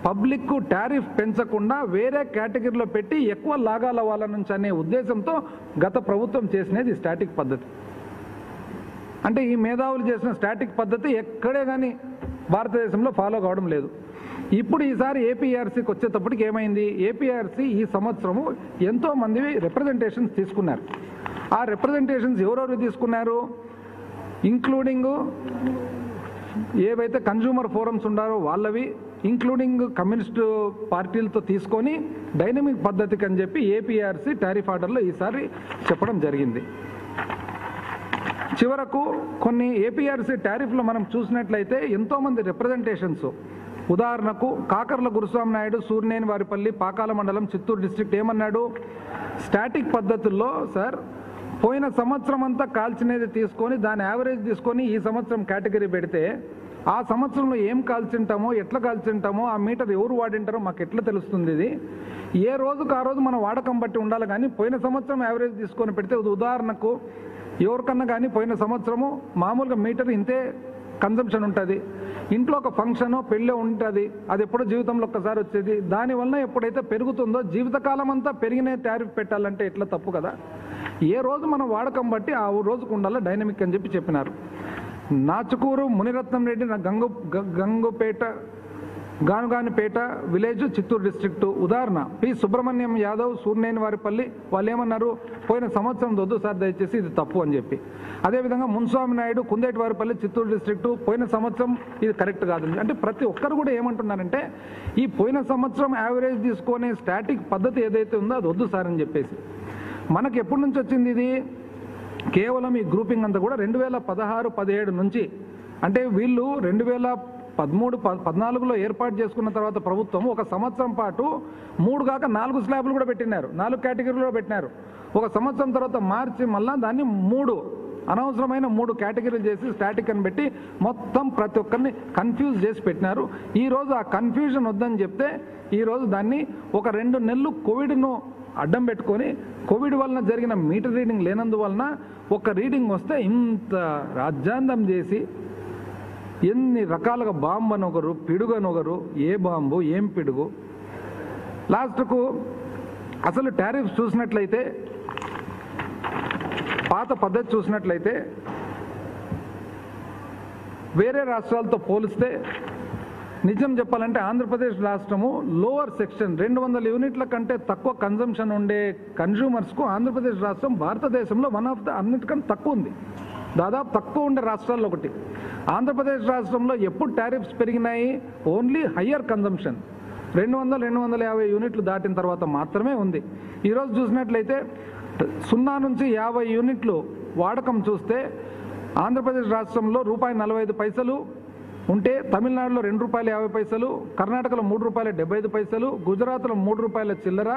పబ్లిక్ టారిఫ్ పెంచకుండా వేరే కేటగిరీలో పెట్టి ఎక్కువ లాగాల వాళ్ళ నుంచి అనే ఉద్దేశంతో గత ప్రభుత్వం చేసినది స్టాటిక్ పద్ధతి. అంటే ఈ మేధావులు చేసిన స్టాటిక్ పద్ధతి ఎక్కడే కానీ భారతదేశంలో ఫాలో కావడం లేదు. ఇప్పుడు ఈసారి ఏపీఆర్సీకి వచ్చేటప్పటికి ఏమైంది? ఏపీఆర్సీ ఈ సంవత్సరము ఎంతోమంది రిప్రజెంటేషన్స్ తీసుకున్నారు. ఆ రిప్రజెంటేషన్స్ ఎవరెవరు తీసుకున్నారు? ఇంక్లూడింగ్ ఏవైతే కన్జ్యూమర్ ఫోరమ్స్ ఉండారో వాళ్ళవి, ఇంక్లూడింగ్ కమ్యూనిస్టు పార్టీలతో తీసుకొని డైనమిక్ పద్ధతికి అని చెప్పి ఏపీఆర్సీ టారిఫ్ ఆర్డర్లో ఈసారి చెప్పడం జరిగింది. చివరకు కొన్ని ఏపీఆర్సీ టారిఫ్లో మనం చూసినట్లయితే ఎంతోమంది రిప్రజెంటేషన్స్, ఉదాహరణకు కాకర్ల గురుస్వామి నాయుడు, సూర్యనేని వారిపల్లి, పాకాల మండలం, చిత్తూరు డిస్ట్రిక్ట్ ఏమన్నాడు? స్టాటిక్ పద్ధతుల్లో సార్ పోయిన సంవత్సరం అంతా కాల్చినది తీసుకొని దాని యావరేజ్ తీసుకొని ఈ సంవత్సరం కేటగిరీ పెడితే ఆ సంవత్సరంలో ఏం కాల్చింటామో, ఎట్లా కాల్చింటామో, ఆ మీటర్ ఎవరు వాడింటారో మాకు ఎట్లా తెలుస్తుంది? ఇది ఏ రోజుకు ఆ రోజు మన వాడకం బట్టి ఉండాలి. కానీ పోయిన సంవత్సరం యావరేజ్ తీసుకొని పెడితే, ఉదాహరణకు ఎవరికన్నా కానీ పోయిన సంవత్సరము మామూలుగా మీటర్ ఇంతే కన్జంప్షన్ ఉంటుంది, ఇంట్లో ఒక ఫంక్షనో పెళ్ళో ఉంటుంది, అది ఎప్పుడో జీవితంలో ఒక్కసారి వచ్చేది, దానివల్ల ఎప్పుడైతే పెరుగుతుందో జీవితకాలం అంతా పెరిగిన టారిఫ్ పెట్టాలంటే ఎట్లా తప్పు కదా. ఏ రోజు మనం వాడకం బట్టి ఆ రోజుకు ఉండాలి డైనమిక్ అని చెప్పినారు. నాచుకూరు మునిరత్నం రెడ్డి గంగుపేట గానుగానిపేట విలేజ్, చిత్తూరు డిస్ట్రిక్ట్ ఉదాహరణ. పి సుబ్రహ్మణ్యం యాదవ్, సూర్యనేని వారిపల్లి, వాళ్ళు ఏమన్నారు? పోయిన సంవత్సరం వద్దు సార్ దయచేసి, ఇది తప్పు అని చెప్పి. అదేవిధంగా మున్స్వామి నాయుడు, కుందేటి వారిపల్లి, చిత్తూరు డిస్ట్రిక్ట్, పోయిన సంవత్సరం ఇది కరెక్ట్ కాదు. అంటే ప్రతి ఒక్కరు కూడా ఏమంటున్నారంటే ఈ పోయిన సంవత్సరం యావరేజ్ తీసుకునే స్టాటిక్ పద్ధతి ఏదైతే ఉందో అది వద్దు సార్ అని చెప్పేసి. మనకి ఎప్పటి నుంచి వచ్చింది ఇది? కేవలం ఈ గ్రూపింగ్ అంతా కూడా 2016-17 నుంచి. అంటే వీళ్ళు 2013-14లో ఏర్పాటు చేసుకున్న తర్వాత ప్రభుత్వం ఒక సంవత్సరం పాటు 3 కాక 4 స్లాబ్లు కూడా పెట్టినారు, 4 కేటగిరీలు కూడా పెట్టినారు. ఒక సంవత్సరం తర్వాత మార్చి మళ్ళా దాన్ని 3 అనవసరమైన 3 కేటగిరీలు చేసి స్టాటిక్ అని పెట్టి మొత్తం ప్రతి ఒక్కరిని కన్ఫ్యూజ్ చేసి పెట్టినారు. ఈరోజు ఆ కన్ఫ్యూజన్ వద్దని చెప్తే ఈరోజు దాన్ని ఒక 2 నెలలు కోవిడ్ను అడ్డం పెట్టుకొని, కోవిడ్ వలన జరిగిన మీటర్ రీడింగ్ లేనందువలన ఒక రీడింగ్ వస్తే ఇంత రాజ్యాంగం చేసి ఎన్ని రకాలుగా బాంబు అని ఒకరు, పిడుగు అని ఒకరు, ఏ బాంబు ఏం పిడుగు. లాస్ట్కు అసలు టారిఫ్స్ చూసినట్లయితే, పాత పద్ధతి చూసినట్లయితే వేరే రాష్ట్రాలతో పోలిస్తే నిజం చెప్పాలంటే ఆంధ్రప్రదేశ్ రాష్ట్రము లోవర్ సెక్షన్ 200 యూనిట్ల కంటే తక్కువ కన్జంప్షన్ ఉండే కన్జ్యూమర్స్కు ఆంధ్రప్రదేశ్ రాష్ట్రం భారతదేశంలో వన్ ఆఫ్ ద అన్నిటికంటే తక్కువ ఉంది. దాదాపు తక్కువ ఉండే రాష్ట్రాల్లో ఒకటి. ఆంధ్రప్రదేశ్ రాష్ట్రంలో ఎప్పుడు టారిఫ్స్ పెరిగినాయి? ఓన్లీ హయ్యర్ కన్జంప్షన్ 200-250 యూనిట్లు దాటిన తర్వాత మాత్రమే ఉంది. ఈరోజు చూసినట్లయితే 0 నుంచి 50 యూనిట్లు వాడకం చూస్తే ఆంధ్రప్రదేశ్ రాష్ట్రంలో ₹45 ఉంటే తమిళనాడులో ₹2.50, కర్ణాటకలో ₹3.75, గుజరాత్లో ₹3 చిల్లర,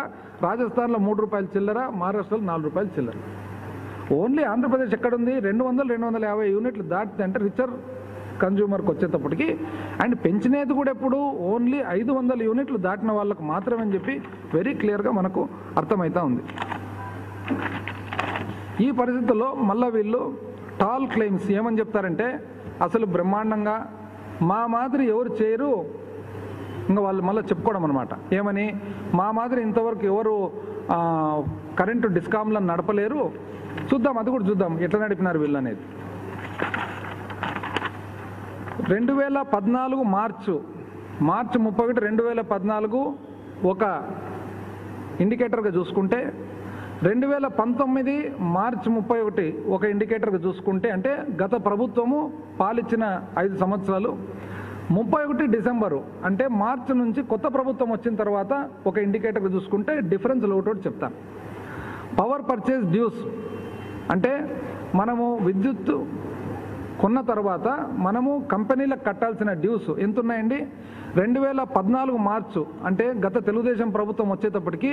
రాజస్థాన్లో ₹3 చిల్లర, మహారాష్ట్రలో ₹4 చిల్లర. ఓన్లీ ఆంధ్రప్రదేశ్ ఎక్కడుంది? 200-250 యూనిట్లు దాటితే అంటే రిచర్ కన్జ్యూమర్కి వచ్చేటప్పటికి. అండ్ పెంచినది కూడా ఎప్పుడు ఓన్లీ 500 యూనిట్లు దాటిన వాళ్ళకు మాత్రమే అని చెప్పి వెరీ క్లియర్గా మనకు అర్థమవుతా ఉంది. ఈ పరిస్థితుల్లో మళ్ళీ వీళ్ళు టాల్ క్లెయిమ్స్ ఏమని చెప్తారంటే, అసలు బ్రహ్మాండంగా మా మాదిరి ఎవరు చేయరు, ఇంకా వాళ్ళు మళ్ళీ చెప్పుకోవడం అనమాట. ఏమని? మా మాదిరి ఇంతవరకు ఎవరు కరెంటు డిస్కామ్లను నడపలేరు. చూద్దాం, అది కూడా చూద్దాం ఎట్లా నడిపినారు వీళ్ళు అనేది. 2014 మార్చి 31, 2014 ఒక ఇండికేటర్గా చూసుకుంటే, 2019 మార్చి 31 ఒక ఇండికేటర్గా చూసుకుంటే, అంటే గత ప్రభుత్వము పాలిచ్చిన 5 సంవత్సరాలు, 31 డిసెంబరు అంటే మార్చి నుంచి కొత్త ప్రభుత్వం వచ్చిన తర్వాత ఒక ఇండికేటర్గా చూసుకుంటే డిఫరెన్స్ ఒకటి చెప్తాను. పవర్ పర్చేజ్ డ్యూస్ అంటే మనము విద్యుత్ కొన్న తర్వాత మనము కంపెనీలకు కట్టాల్సిన డ్యూస్ ఎంత ఉన్నాయండి? 2014 మార్చు అంటే గత తెలుగుదేశం ప్రభుత్వం వచ్చేటప్పటికి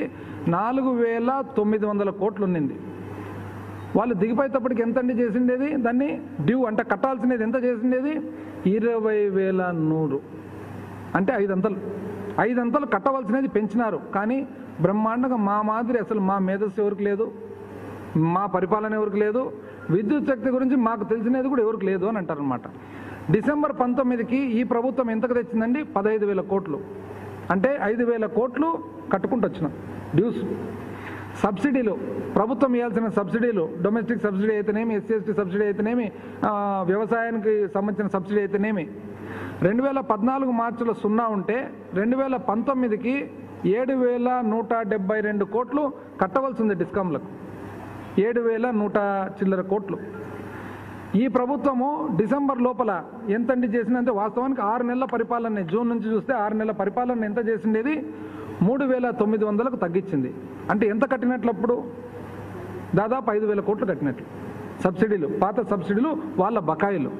4,900 కోట్లు ఉన్నింది. వాళ్ళు దిగిపోయేటప్పటికి ఎంత అండి చేసిండేది? దాన్ని డ్యూ అంటే కట్టాల్సినది ఎంత చేసిండేది? 20,100 అంటే 5 అంతలు కట్టవలసినది పెంచినారు. కానీ బ్రహ్మాండంగా మా మాదిరి అసలు మా మేధస్సు ఎవరికి లేదు, మా పరిపాలన ఎవరికి లేదు, విద్యుత్ శక్తి గురించి మాకు తెలిసినది కూడా ఎవరికి లేదు అని అంటారనమాట. డిసెంబర్ 19కి ఈ ప్రభుత్వం ఎంతకు తెచ్చిందండి? 15,000 కోట్లు. అంటే 5,000 కోట్లు కట్టుకుంటూ వచ్చినాం డ్యూస్. సబ్సిడీలు, ప్రభుత్వం ఇవ్వాల్సిన సబ్సిడీలు, డొమెస్టిక్ సబ్సిడీ అయితేనేమి, SC/ST సబ్సిడీ అయితేనేమి, వ్యవసాయానికి సంబంధించిన సబ్సిడీ అయితేనేమి, 2014 మార్చిలో 0 ఉంటే 2019కి 7,172 కోట్లు కట్టవలసి ఉంది డిస్కామ్లకు. 7,100 చిల్లర కోట్లు. ఈ ప్రభుత్వము డిసెంబర్ లోపల ఎంతండి చేసిందంటే వాస్తవానికి 6 నెలల పరిపాలన, జూన్ నుంచి చూస్తే 6 నెలల పరిపాలన ఎంత చేసిండేది? 3,900కు తగ్గించింది. అంటే ఎంత కట్టినట్లు అప్పుడు? దాదాపు 5,000 కోట్లు కట్టినట్లు. సబ్సిడీలు, పాత సబ్సిడీలు, వాళ్ళ బకాయిలు.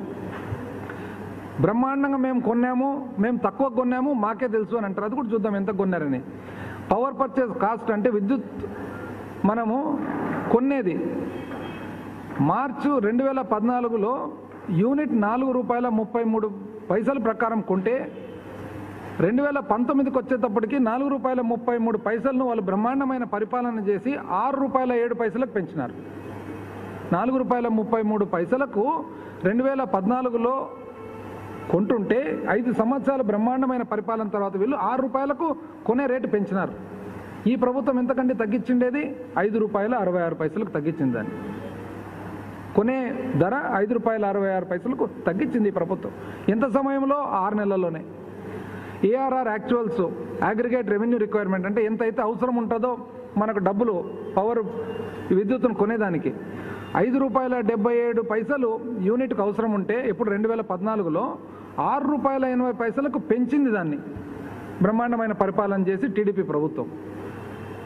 బ్రహ్మాండంగా మేము కొన్నాము, మేము తక్కువ కొన్నాము, మాకే తెలుసు అని అంటారు. అది కూడా చూద్దాం ఎంత కొన్నారని. పవర్ పర్చేజ్ కాస్ట్ అంటే విద్యుత్ మనము కొనేది మార్చి 2014లో యూనిట్ ₹4.33 ప్రకారం కొంటే 2019కి వచ్చేటప్పటికి ₹4.33 వాళ్ళు బ్రహ్మాండమైన పరిపాలన చేసి ₹6.07 పెంచినారు. ₹4.33 2014లో కొంటుంటే 5 సంవత్సరాల బ్రహ్మాండమైన పరిపాలన తర్వాత వీళ్ళు ₹6 కొనే రేటు పెంచినారు. ఈ ప్రభుత్వం ఎంతకంటే తగ్గించిండేది? ₹5.66 తగ్గించింది. దాన్ని కొనే ధర ₹5.66 తగ్గించింది ఈ ప్రభుత్వం. ఎంత సమయంలో? 6 నెలల్లోనే. ARR actuals, aggregate revenue requirement అంటే ఎంతైతే అవసరం ఉంటుందో మనకు డబ్బులు పవర్ విద్యుత్తును కొనేదానికి ₹5.77 యూనిట్కు అవసరం ఉంటే ఇప్పుడు 2014లో ₹6.80 పెంచింది. దాన్ని బ్రహ్మాండమైన పరిపాలన చేసి టీడీపీ ప్రభుత్వం.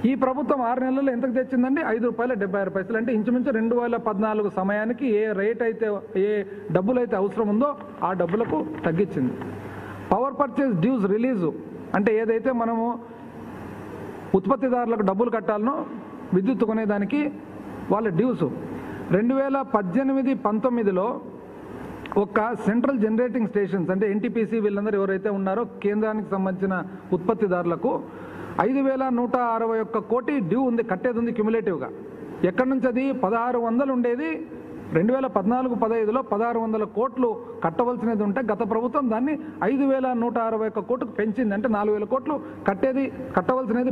ఈ ప్రభుత్వం 6 నెలల్లో ఎంతకు తెచ్చిందండి? ₹5.76 అంటే ఇంచుమించు 2014 సమయానికి ఏ రేట్ అయితే, ఏ డబ్బులు అయితే అవసరం ఉందో ఆ డబ్బులకు తగ్గించింది. పవర్ పర్చేజ్ డ్యూస్ రిలీజు అంటే ఏదైతే మనము ఉత్పత్తిదారులకు డబ్బులు కట్టాలనో విద్యుత్ కొనేదానికి వాళ్ళ డ్యూస్ 2018-19లో ఒక సెంట్రల్ జనరేటింగ్ స్టేషన్స్ అంటే NTPC వీళ్ళందరూ ఎవరైతే ఉన్నారో కేంద్రానికి సంబంధించిన ఉత్పత్తిదారులకు 5,161 కోటి డ్యూ ఉంది, కట్టేది ఉంది క్యుములేటివ్గా. ఎక్కడి నుంచి అది? 1,600 ఉండేది 2014-15లో 1,600 కోట్లు కట్టవలసినది ఉంటే గత ప్రభుత్వం దాన్ని 5,161 కోట్లకు పెంచింది. అంటే 4,000 కోట్లు కట్టవలసినది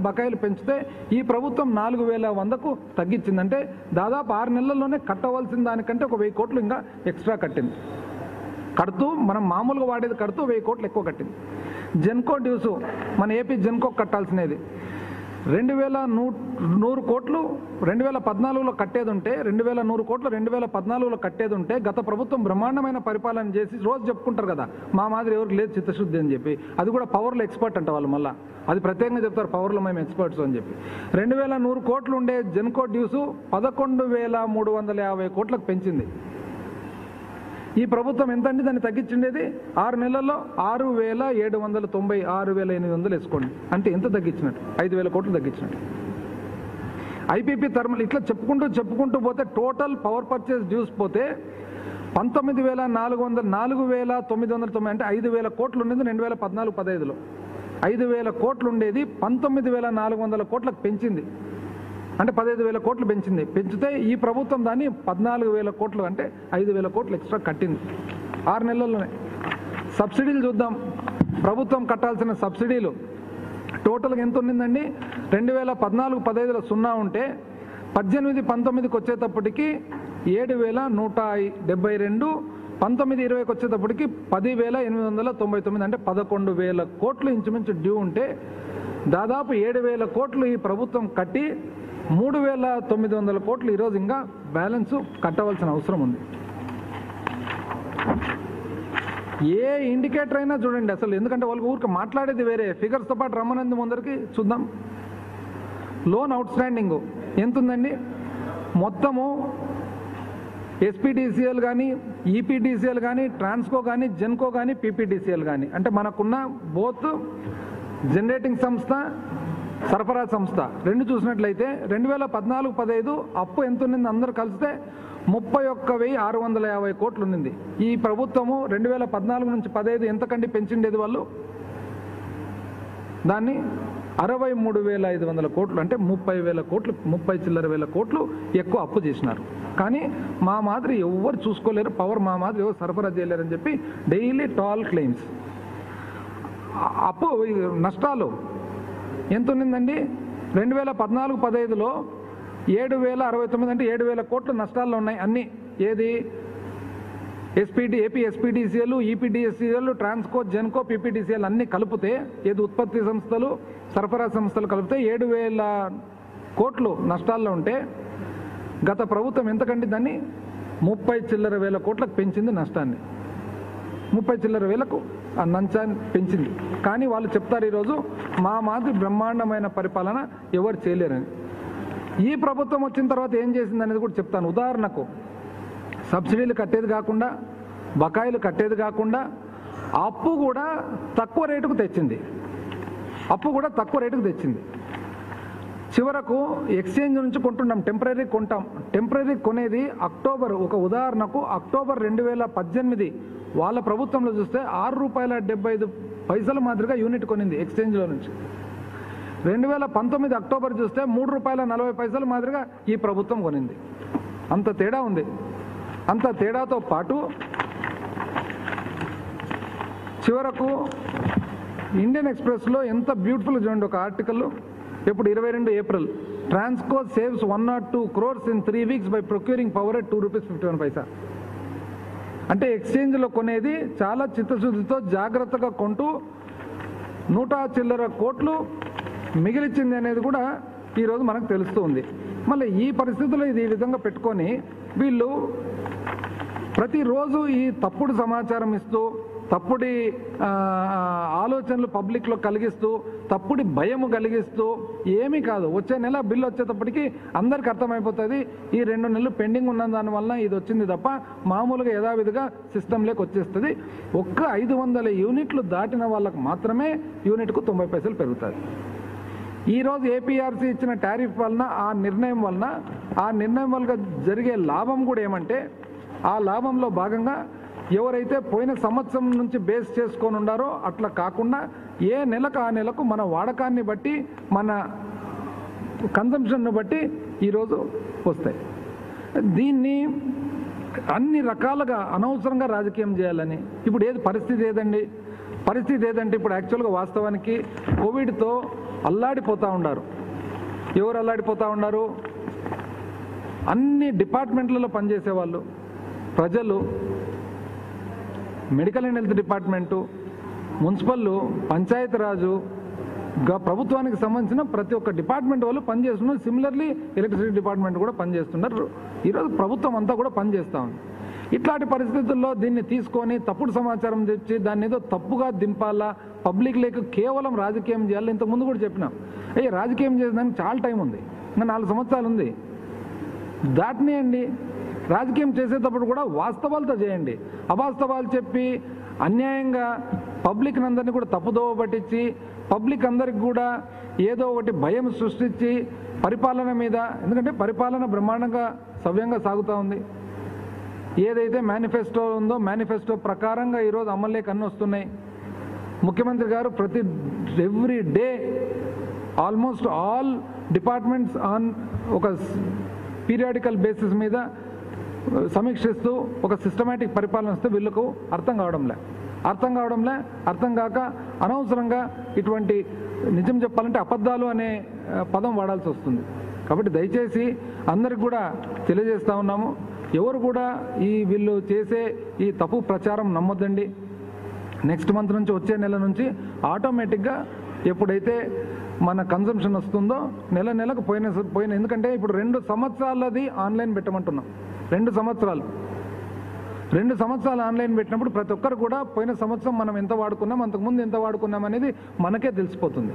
బకాయిలు పెంచితే ఈ ప్రభుత్వం 4,100కు తగ్గించింది. అంటే దాదాపు 6 నెలల్లోనే కట్టవలసిన దానికంటే ఒక 1,000 కోట్లు ఇంకా ఎక్స్ట్రా కట్టింది. కడుతూ మనం మామూలుగా వాడేది కడుతూ 1,000 కోట్లు ఎక్కువ కట్టింది. జెన్కో డ్యూసు మన ఏపీ జెన్కో కట్టాల్సినది 2,100 కోట్లు 2014లో కట్టేది ఉంటే 2,100 కోట్లు 2014లో కట్టేది ఉంటే గత ప్రభుత్వం బ్రహ్మాండమైన పరిపాలన చేసి రోజు చెప్పుకుంటారు కదా మా మాదిరి ఎవరికి లేదు చిత్తశుద్ధి అని చెప్పి. అది కూడా పవర్లో ఎక్స్పర్ట్ అంట వాళ్ళు. మళ్ళీ అది ప్రత్యేకంగా చెప్తారు పవర్లో మేము ఎక్స్పర్ట్స్ అని చెప్పి. 2,100 కోట్లు ఉండే జెన్కో డ్యూసు 11,350 కోట్లకు పెంచింది. ఈ ప్రభుత్వం ఎంత అండి దాన్ని తగ్గించిండేది? 6 నెలల్లో 6,790, 6,800 వేసుకోండి. అంటే ఎంత తగ్గించినట్టు? 5,000 కోట్లు తగ్గించినట్టు. ఐపీపీ థర్మల్ ఇట్లా చెప్పుకుంటూ పోతే టోటల్ పవర్ పర్చేస్ డ్యూస్ పోతే 19,400, 4,990 అంటే 5,000 కోట్లు ఉండేది 2014-15లో. 5,000 కోట్లు ఉండేది 19,400 కోట్లకు పెంచింది. అంటే 15,000 కోట్లు పెంచింది. పెంచితే ఈ ప్రభుత్వం దాన్ని 14,000 కోట్లు అంటే 5,000 కోట్లు ఎక్స్ట్రా కట్టింది 6 నెలల్లోనే. సబ్సిడీలు చూద్దాం. ప్రభుత్వం కట్టాల్సిన సబ్సిడీలు టోటల్గా ఎంత ఉండిందండి? 2014-15లో 0 ఉంటే 18-19కి వచ్చేటప్పటికి 7,172, 19-20కి వచ్చేటప్పటికి 10,899 అంటే 11,000 కోట్లు ఇంచుమించు డ్యూ ఉంటే దాదాపు 7,000 కోట్లు ఈ ప్రభుత్వం కట్టి 3,900 కోట్లు ఈరోజు ఇంకా బ్యాలెన్స్ కట్టవలసిన అవసరం ఉంది. ఏ ఇండికేటర్ అయినా చూడండి అసలు, ఎందుకంటే వాళ్ళకి ఊరికి మాట్లాడేది వేరే, ఫిగర్స్తో పాటు రమ్మనంది ముందరికి చూద్దాం. లోన్ అవుట్ స్టాండింగ్ ఎంత ఉందండి? మొత్తము ఎస్పీడీసీఎల్ కానీ, ఈపీడీసీఎల్ కానీ, ట్రాన్స్కో కానీ, జెన్కో కానీ, పీపీడీసీఎల్ కానీ, అంటే మనకున్న బోత్ జనరేటింగ్ సంస్థ, సరఫరా సంస్థ రెండు చూసినట్లయితే 2014-15 అప్పు ఎంత ఉన్నింది? అందరూ కలిస్తే 31,650 కోట్లు ఉన్నింది. ఈ ప్రభుత్వము 2014 నుంచి 15 ఎంతకండి పెంచిండేది వాళ్ళు? దాన్ని 63,500 కోట్లు అంటే 30,000 కోట్లు, 30 చిల్లర వేల కోట్లు ఎక్కువ అప్పు చేసినారు. కానీ మా మాదిరి ఎవరు చూసుకోలేరు, పవర్ మా మాదిరి ఎవరు సరఫరా చేయలేరని చెప్పి డైలీ టాల్ క్లెయిమ్స్. అప్పు నష్టాలు ఎంత ఉన్నిందండి? 2014-15లో 7,069 అంటే 7,000 కోట్లు నష్టాల్లో ఉన్నాయి అన్నీ. ఏది? AP SPDCL, EPDCL, Transco, Genco, PPDCL అన్నీ కలిపితే, ఏది ఉత్పత్తి సంస్థలు, సరఫరా సంస్థలు కలిపితే 7,000 కోట్లు నష్టాల్లో ఉంటే గత ప్రభుత్వం ఎంతకండి దాన్ని 30 చిల్లర వేల కోట్లకు పెంచింది నష్టాన్ని. 30 చిల్లర వేలకు ఆ నంచాన్ని పెంచింది. కానీ వాళ్ళు చెప్తారు ఈరోజు మా మాదిరి బ్రహ్మాండమైన పరిపాలన ఎవరు చేయలేరని. ఈ ప్రభుత్వం వచ్చిన తర్వాత ఏం చేసింది అనేది కూడా చెప్తాను. ఉదాహరణకు సబ్సిడీలు కట్టేది కాకుండా, బకాయిలు కట్టేది కాకుండా అప్పు కూడా తక్కువ రేటుకు తెచ్చింది. చివరకు ఎక్స్చేంజ్ నుంచి కొంటున్నాం, టెంపరీ కొంటాం. టెంపరీ కొనేది అక్టోబర్, ఒక ఉదాహరణకు అక్టోబర్ 2018 వాళ్ళ ప్రభుత్వంలో చూస్తే ₹6.75 మాదిరిగా యూనిట్ కొనింది ఎక్స్చేంజ్లో నుంచి. 2019 అక్టోబర్ చూస్తే ₹3.40 మాదిరిగా ఈ ప్రభుత్వం కొనింది. అంత తేడా ఉంది. అంత తేడాతో పాటు చివరకు ఇండియన్ ఎక్స్ప్రెస్లో ఎంత బ్యూటిఫుల్ చూడండి ఒక ఆర్టికల్, ఇప్పుడు 22 April, Transco saves 102 crores in 3 weeks by procuring power at ₹2.51. అంటే ఎక్స్చేంజ్లో కొనేది చాలా చిత్తశుద్ధితో జాగ్రత్తగా కొంటూ 100 చిల్లర కోట్లు మిగిలిచ్చింది అనేది కూడా ఈరోజు మనకు తెలుస్తూ ఉంది. మళ్ళీ ఈ పరిస్థితుల్లో ఇది ఈ విధంగా పెట్టుకొని వీళ్ళు ప్రతిరోజు ఈ తప్పుడు సమాచారం ఇస్తూ, తప్పుడు ఆలోచనలు పబ్లిక్లో కలిగిస్తూ, తప్పుడు భయము కలిగిస్తూ, ఏమీ కాదు. వచ్చే నెల బిల్లు వచ్చేటప్పటికి అందరికి అర్థమైపోతుంది ఈ 2 నెలలు పెండింగ్ ఉన్న దానివల్ల ఇది వచ్చింది తప్ప మామూలుగా యథావిధిగా సిస్టంలోకి వచ్చేస్తుంది. ఒక్క 500 యూనిట్లు దాటిన వాళ్ళకు మాత్రమే యూనిట్కు 90 పైసలు పెరుగుతుంది. ఈరోజు ఏపీఆర్సీ ఇచ్చిన టారిఫ్ వలన, ఆ నిర్ణయం వల్ల జరిగే లాభం కూడా ఏమంటే, ఆ లాభంలో భాగంగా ఎవరైతే పోయిన సంవత్సరం నుంచి బేస్ చేసుకొని ఉండారో అట్లా కాకుండా ఏ నెలకు ఆ నెలకు మన వాడకాన్ని బట్టి, మన కన్సంప్షన్ను బట్టి ఈరోజు వస్తాయి. దీన్ని అన్ని రకాలుగా అనవసరంగా రాజకీయం చేయాలని ఇప్పుడు పరిస్థితి ఏదంటే ఇప్పుడు యాక్చువల్గా వాస్తవానికి కోవిడ్తో అల్లాడిపోతూ ఉన్నారు. ఎవరు అల్లాడిపోతూ ఉన్నారు? అన్ని డిపార్ట్మెంట్లలో పనిచేసే వాళ్ళు, ప్రజలు, medical and health department, municipal, Panchayati Raj, ప్రభుత్వానికి సంబంధించిన ప్రతి ఒక్క డిపార్ట్మెంట్ వాళ్ళు పనిచేస్తున్నారు. సిమిలర్లీ ఎలక్ట్రిసిటీ డిపార్ట్మెంట్ కూడా పనిచేస్తున్నారు. ఈరోజు ప్రభుత్వం అంతా కూడా పనిచేస్తూ ఉంది. ఇట్లాంటి పరిస్థితుల్లో దీన్ని తీసుకొని తప్పుడు సమాచారం తెచ్చి దాన్ని ఏదో తప్పుగా దింపాలా, పబ్లిక్ లేక కేవలం రాజకీయం చేయాలి. ఇంతకుముందు కూడా చెప్పినాం, రాజకీయం చేసేదానికి చాలా టైం ఉంది, ఇంకా 4 సంవత్సరాలు ఉంది. దాటినేయండి. రాజకీయం చేసేటప్పుడు కూడా వాస్తవాలతో చేయండి. అవాస్తవాలు చెప్పి అన్యాయంగా పబ్లిక్ అందరినీ కూడా తప్పుదోవ పట్టించి పబ్లిక్ అందరికి కూడా ఏదో ఒకటి భయం సృష్టించి పరిపాలన మీద, ఎందుకంటే పరిపాలన బ్రహ్మాండంగా సవ్యంగా సాగుతూ ఉంది. ఏదైతే మేనిఫెస్టో ఉందో మేనిఫెస్టో ప్రకారంగా ఈరోజు అమల్లోకి అన్నీ వస్తున్నాయి. ముఖ్యమంత్రి గారు every day almost all departments on ఒక పీరియాడికల్ బేసిస్ మీద సమీక్షిస్తూ ఒక సిస్టమేటిక్ పరిపాలన వస్తే వీళ్ళకు అర్థం కాక అనవసరంగా ఇటువంటి నిజం చెప్పాలంటే అబద్ధాలు అనే పదం వాడాల్సి వస్తుంది. కాబట్టి దయచేసి అందరికి కూడా తెలియజేస్తూ ఉన్నాము, ఎవరు కూడా వీళ్ళు చేసే ఈ తప్పు ప్రచారం నమ్మొద్దండి. నెక్స్ట్ మంత్ నుంచి వచ్చే నెల నుంచి ఆటోమేటిక్గా ఎప్పుడైతే మన కన్సంప్షన్ వస్తుందో నెలకు పోయిన ఎందుకంటే ఇప్పుడు 2 సంవత్సరాలది ఆన్లైన్ పెట్టమంటున్నాం. 2 సంవత్సరాలు ఆన్లైన్ పెట్టినప్పుడు ప్రతి ఒక్కరు కూడా పోయిన సంవత్సరం మనం ఎంత వాడుకున్నాం, అంతకుముందు ఎంత వాడుకున్నాం అనేది మనకే తెలిసిపోతుంది.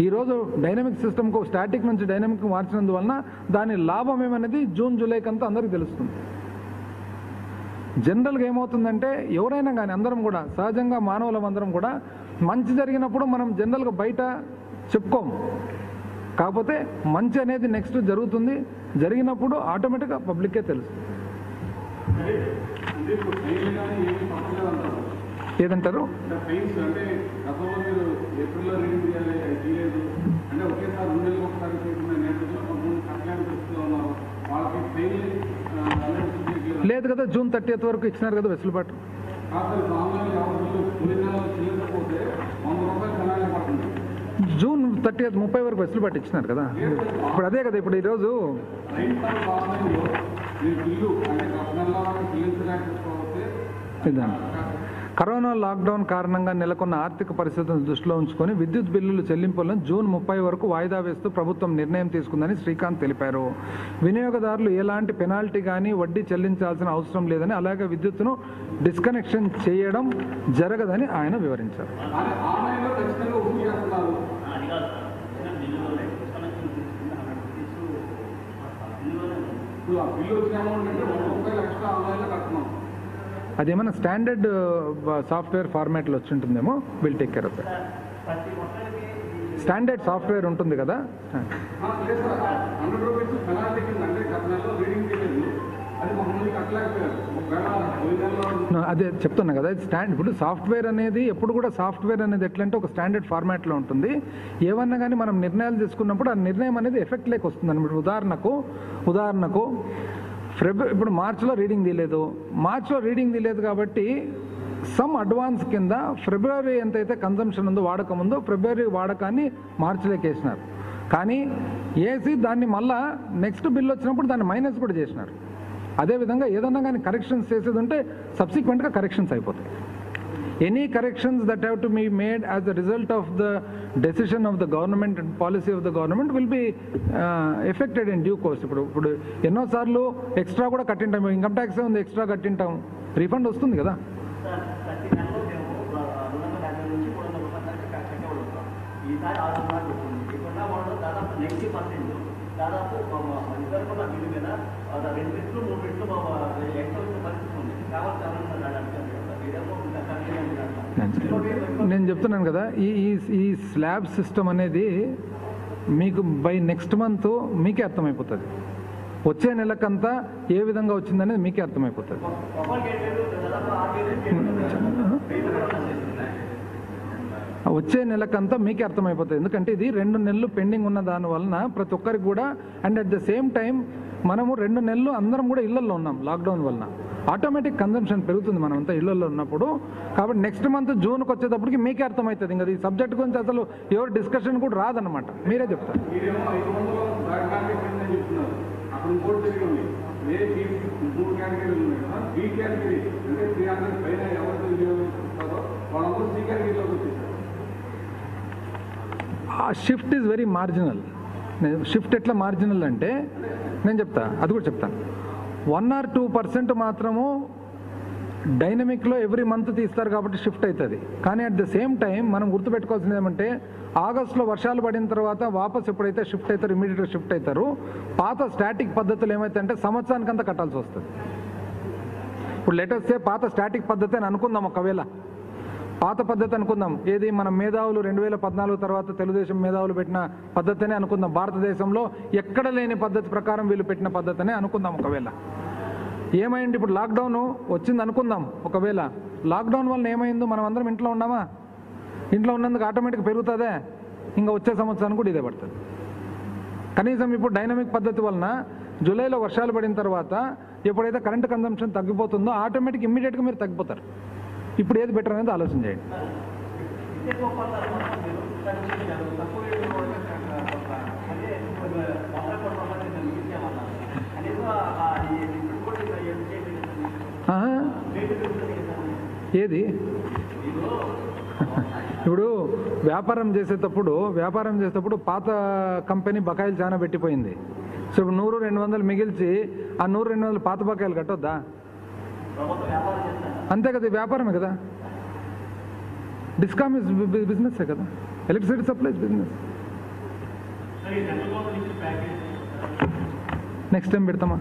ఈరోజు డైనమిక్ సిస్టమ్కు స్టాటిక్ నుంచి డైనమిక్ మార్చినందువలన దాని లాభం ఏమనేది జూన్ జూలైకి అంతా అందరికీ తెలుస్తుంది. జనరల్గా ఏమవుతుందంటే ఎవరైనా కానీ అందరం కూడా సహజంగా మానవులం అందరం కూడా మంచి జరిగినప్పుడు మనం జనరల్గా బయట చెప్పుకోము. కాకపోతే మంచి అనేది నెక్స్ట్ జరుగుతుంది, జరిగినప్పుడు ఆటోమేటిక్గా పబ్లిక్కే తెలుస్తుంది. ఏదంటారు? లేదు కదా, జూన్ 30th వరకు ఇచ్చినారు కదా వెసులుబాటు. జూన్ 30th 30 వరకు వెసులుబాటు ఇచ్చినారు కదా. ఇప్పుడు అదే కదా, ఇప్పుడు ఈరోజు కరోనా లాక్డౌన్ కారణంగా నెలకొన్న ఆర్థిక పరిస్థితులను దృష్టిలో ఉంచుకొని విద్యుత్ బిల్లుల చెల్లింపులను జూన్ 30 వరకు వాయిదా వేస్తూ ప్రభుత్వం నిర్ణయం తీసుకుందని శ్రీకాంత్ తెలిపారు. వినియోగదారులు ఎలాంటి పెనాల్టీ కానీ వడ్డీ చెల్లించాల్సిన అవసరం లేదని, అలాగే విద్యుత్తును డిస్కనెక్షన్ చేయడం జరగదని ఆయన వివరించారు. అదేమన్నా స్టాండర్డ్ సాఫ్ట్వేర్ ఫార్మాట్లో వచ్చి ఉంటుందేమో, will take care of it. Standard software ఉంటుంది కదా. అదే చెప్తున్నా కదా, ఇప్పుడు సాఫ్ట్వేర్ అనేది ఎప్పుడు కూడా సాఫ్ట్వేర్ అనేది ఎట్లంటే ఒక స్టాండర్డ్ ఫార్మాట్లో ఉంటుంది. ఏమన్నా కానీ మనం నిర్ణయాలు తీసుకున్నప్పుడు ఆ నిర్ణయం అనేది ఎఫెక్ట్ లేక వస్తుంది అనమాట. ఉదాహరణకు ఇప్పుడు మార్చిలో రీడింగ్ తీయలేదు కాబట్టి సమ్ అడ్వాన్స్ కింద ఫిబ్రవరి ఎంతైతే కన్సంప్షన్ ఉందో వాడకం ఉందో ఫిబ్రవరి వాడకాన్ని మార్చిలోకి వేసినారు. కానీ వేసి దాన్ని మళ్ళా నెక్స్ట్ బిల్ వచ్చినప్పుడు దాన్ని మైనస్ కూడా చేసినారు. అదేవిధంగా ఏదన్నా కానీ కరెక్షన్స్ చేసేది ఉంటే సబ్సిక్వెంట్గా కరెక్షన్స్ అయిపోతాయి. Any corrections that have to be made as a result of the decision of the government and policy of the government will be affected in due course. ఇప్పుడు ఎన్నోసార్లు ఎక్స్ట్రా కూడా కట్టింటాం, ఇన్కమ్ ట్యాక్స్ ఉంది extra కట్టింటాం, refund వస్తుంది కదా. నేను చెప్తున్నాను కదా, ఈ స్లాబ్ సిస్టమ్ అనేది మీకు బై నెక్స్ట్ మంత్ మీకే అర్థమైపోతుంది. వచ్చే నెలకంతా ఏ విధంగా వచ్చిందనేది మీకే అర్థమైపోతుంది. వచ్చే నెలకంతా మీకే అర్థమైపోతుంది. ఎందుకంటే ఇది 2 నెలలు పెండింగ్ ఉన్న దాని వలన ప్రతి ఒక్కరికి కూడా, and at the same time మనము 2 నెలలు అందరం కూడా ఇళ్లలో ఉన్నాం లాక్డౌన్ వలన. ఆటోమేటిక్ కన్సంప్షన్ పెరుగుతుంది మనమంతా ఇళ్లలో ఉన్నప్పుడు. కాబట్టి నెక్స్ట్ మంత్ జూన్కి వచ్చేటప్పటికి మీకే అర్థమవుతుంది. ఇంకా ఈ సబ్జెక్ట్ గురించి అసలు ఎవరు డిస్కషన్ కూడా రాదన్నమాట, మీరే చెప్తారు. ఆ shift is very marginal. Shift ఎట్లా మార్జినల్ అంటే నేను చెప్తా, అది కూడా చెప్తాను. 1 or 2% మాత్రము డైనమిక్లో ఎవ్రీ మంత్ తీస్తారు కాబట్టి షిఫ్ట్ అవుతుంది. కానీ అట్ ద సేమ్ టైం మనం గుర్తుపెట్టుకోవాల్సింది ఏమంటే ఆగస్టులో వర్షాలు పడిన తర్వాత వాపస్ ఎప్పుడైతే షిఫ్ట్ అవుతారు, ఇమీడియట్గా షిఫ్ట్ అవుతారు. పాత స్టాటిక్ పద్ధతులు ఏమైతే సంవత్సరానికంతా కట్టాల్సి వస్తుంది. ఇప్పుడు లేటెస్ట్ పాత స్టాటిక్ పద్ధతి అని అనుకుందాం, ఒకవేళ పాత పద్ధతి అనుకుందాం, ఏది మన మేధావులు 2014 తర్వాత తెలుగుదేశం మేధావులు పెట్టిన పద్ధతినే అనుకుందాం, భారతదేశంలో ఎక్కడ లేని పద్ధతి ప్రకారం వీళ్ళు పెట్టిన పద్ధతినే అనుకుందాం. ఒకవేళ ఏమైంది, ఇప్పుడు లాక్డౌన్ వచ్చింది అనుకుందాం, ఒకవేళ లాక్డౌన్ వల్ల ఏమైందో మనం అందరం ఇంట్లో ఉన్నామా, ఇంట్లో ఉన్నందుకు ఆటోమేటిక్ పెరుగుతుందే, ఇంకా వచ్చే సంవత్సరానికి కూడా ఇదే పడుతుంది. కనీసం ఇప్పుడు డైనమిక్ పద్ధతి వలన జూలైలో వర్షాలు పడిన తర్వాత ఎప్పుడైతే కరెంట్ కన్జంప్షన్ తగ్గిపోతుందో ఆటోమేటిక్ ఇమ్మీడియట్గా మీరు తగ్గిపోతారు. ఇప్పుడు ఏది బెటర్ అనేది ఆలోచన చేయండి. ఏది ఇప్పుడు వ్యాపారం చేసేటప్పుడు పాత కంపెనీ బకాయిలు చాలా పెట్టిపోయింది. సో ఇప్పుడు 100-200 మిగిల్చి ఆ 100-200 పాత బకాయిలు కట్టొద్దా? అంతే కదా, వ్యాపారమే కదా. డిస్కామ్ ఇస్ బిజినెస్ కదా, electricity supply business. Next time పెడతామా?